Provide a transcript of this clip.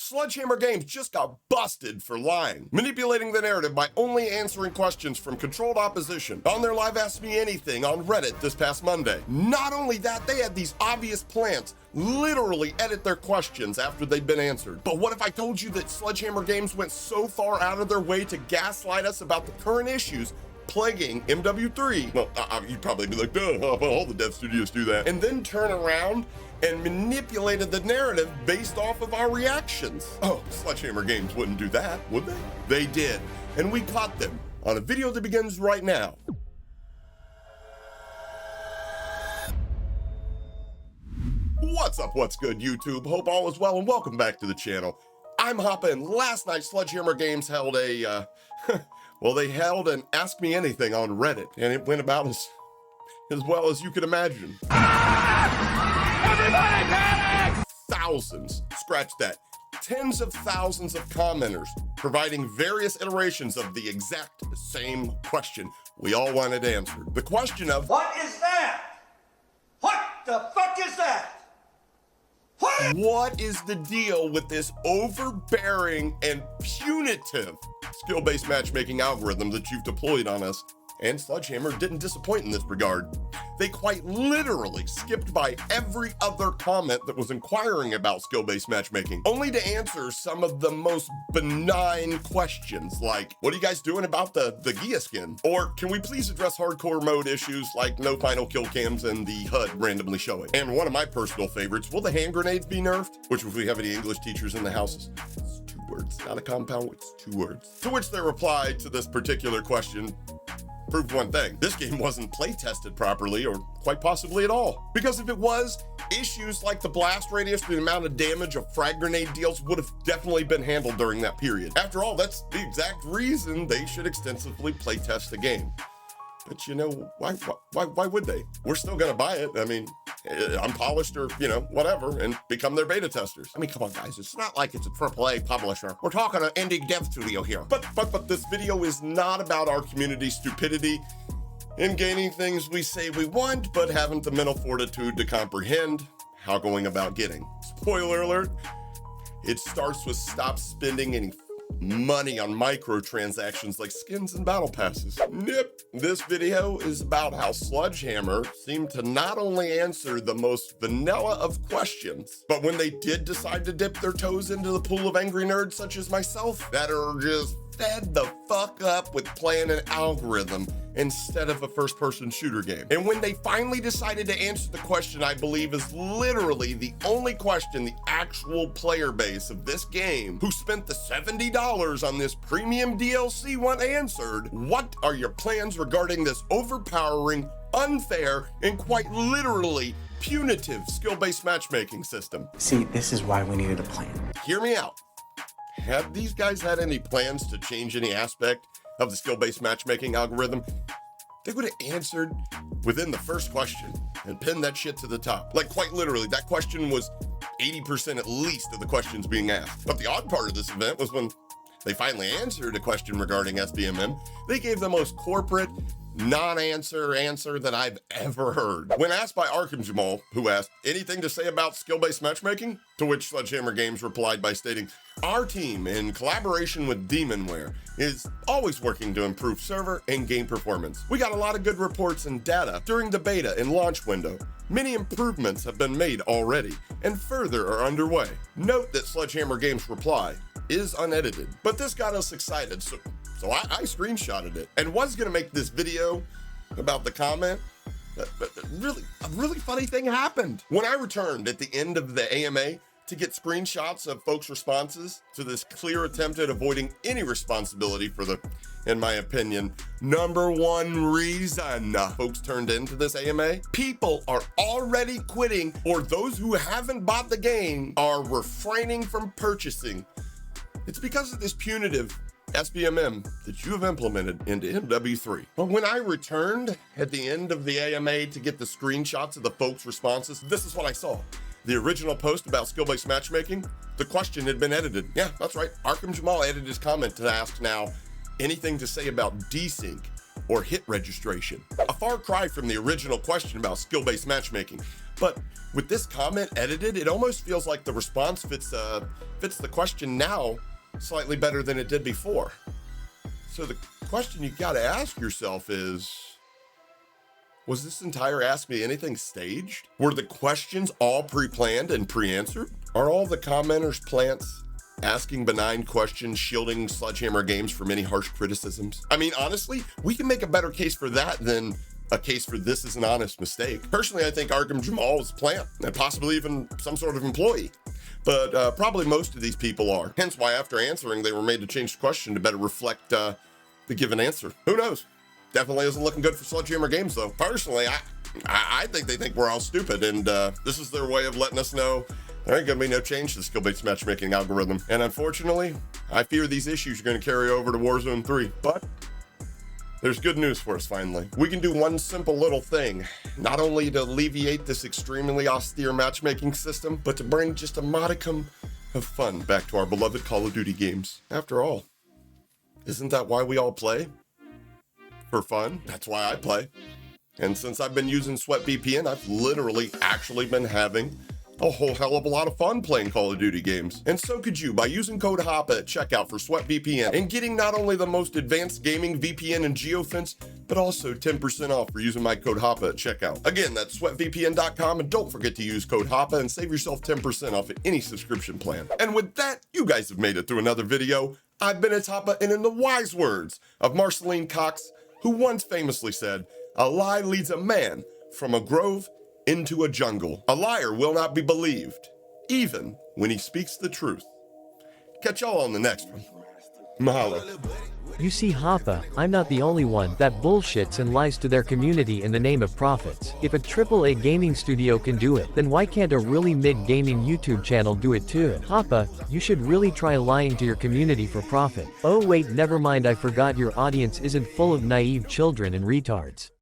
Sledgehammer Games just got busted for lying, manipulating the narrative by only answering questions from controlled opposition on their live Ask Me Anything on Reddit this past Monday. Not only that, they had these obvious plans, literally edit their questions after they'd been answered. But what if I told you that Sledgehammer Games went so far out of their way to gaslight us about the current issues plaguing MW3? Well, you'd probably be like, duh, all the dev studios do that. And then turn around and manipulated the narrative based off of our reactions. Oh, Sledgehammer Games wouldn't do that, would they? They did, and we caught them on a video that begins right now. What's up, what's good, YouTube? Hope all is well, and welcome back to the channel. I'm Hapa, and last night Sledgehammer Games held a, well, they held an Ask Me Anything on Reddit, and it went about as well as you could imagine. Everybody panic! Thousands, scratch that, tens of thousands of commenters providing various iterations of the exact same question we all wanted answered. The question of, what is that? What the fuck is that? What is the deal with this overbearing and punitive skill-based matchmaking algorithm that you've deployed on us? And Sledgehammer didn't disappoint in this regard. They quite literally skipped by every other comment that was inquiring about skill-based matchmaking, only to answer some of the most benign questions, like, what are you guys doing about the Gia skin? Or can we please address hardcore mode issues like no final kill cams and the HUD randomly showing? And one of my personal favorites, will the hand grenades be nerfed? Which, if we have any English teachers in the house, it's 2 words, not a compound, it's 2 words. To which their reply to this particular question proved one thing: this game wasn't play tested properly, or quite possibly at all. Because if it was, issues like the blast radius, the amount of damage a frag grenade deals would have definitely been handled during that period. After all, that's the exact reason they should extensively play test the game. But you know, why would they? We're still gonna buy it. I mean, unpolished or, you know, whatever, and become their beta testers. I mean, come on, guys, it's not like it's a AAA publisher. We're talking an indie dev studio here. But this video is not about our community's stupidity in gaining things we say we want, but haven't the mental fortitude to comprehend how going about getting. Spoiler alert, it starts with stop spending any money on microtransactions like skins and battle passes. Nip. This video is about how Sledgehammer seemed to not only answer the most vanilla of questions, but when they did decide to dip their toes into the pool of angry nerds such as myself that are just fed the fuck up with playing an algorithm instead of a first-person shooter game. And when they finally decided to answer the question I believe is literally the only question the actual player base of this game who spent the $70 on this premium DLC want answered, what are your plans regarding this overpowering, unfair, and quite literally punitive skill-based matchmaking system? See, this is why we needed a plan. Hear me out. Have these guys had any plans to change any aspect of the skill-based matchmaking algorithm, they would have answered within the first question and pinned that shit to the top. Like, quite literally, that question was 80% at least of the questions being asked. But the odd part of this event was when they finally answered a question regarding SBMM, they gave the most corporate, non-answer answer that I've ever heard. When asked by Arkham Jamal, who asked, anything to say about skill-based matchmaking? To which Sledgehammer Games replied by stating, our team, in collaboration with Demonware, is always working to improve server and game performance. We got a lot of good reports and data during the beta and launch window. Many improvements have been made already, and further are underway. Note that Sledgehammer Games' reply is unedited, but this got us excited, so I screenshotted it and was gonna make this video about the comment, but a really funny thing happened. When I returned at the end of the AMA to get screenshots of folks' responses to this clear attempt at avoiding any responsibility for the, in my opinion, #1 reason folks turned into this AMA, people are already quitting, or those who haven't bought the game are refraining from purchasing. It's because of this punitive SBMM that you have implemented into MW3. But when I returned at the end of the AMA to get the screenshots of the folks' responses, this is what I saw. The original post about skill-based matchmaking, the question had been edited. Yeah, that's right. Arkham Jamal edited his comment to ask now, anything to say about desync or hit registration? A far cry from the original question about skill-based matchmaking. But with this comment edited, it almost feels like the response fits the question now slightly better than it did before. So the question you gotta ask yourself is, was this entire Ask Me Anything staged? Were the questions all pre-planned and pre-answered? Are all the commenters plants asking benign questions, shielding Sledgehammer Games from any harsh criticisms? I mean, honestly, we can make a better case for that than a case for this is an honest mistake. Personally, I think Arkham Jamal was a plant, and possibly even some sort of employee. But probably most of these people are. Hence why after answering, they were made to change the question to better reflect the given answer. Who knows? Definitely isn't looking good for Sledgehammer Games, though. Personally, I think they think we're all stupid, and this is their way of letting us know there ain't gonna be no change to the skill-based matchmaking algorithm. And unfortunately, I fear these issues are gonna carry over to Warzone 3. But there's good news for us finally. We can do one simple little thing, not only to alleviate this extremely austere matchmaking system, but to bring just a modicum of fun back to our beloved Call of Duty games. After all, isn't that why we all play? For fun. That's why I play. And since I've been using SweatVPN, I've literally actually been having a whole hell of a lot of fun playing Call of Duty games. And so could you by using code Hapa at checkout for SweatVPN and getting not only the most advanced gaming VPN and geofence, but also 10% off for using my code Hapa at checkout. Again, that's sweatvpn.com, and don't forget to use code Hapa and save yourself 10% off at any subscription plan. And with that, you guys have made it through another video. I've been Hapa, and in the wise words of Marceline Cox, who once famously said, "A lie leads a man from a grove into a jungle. A liar will not be believed, even when he speaks the truth." Catch y'all on the next one. Mahalo. You see, Hapa, I'm not the only one that bullshits and lies to their community in the name of profits. If a AAA gaming studio can do it, then why can't a really mid-gaming YouTube channel do it too? Hapa, you should really try lying to your community for profit. Oh wait, never mind, I forgot your audience isn't full of naive children and retards.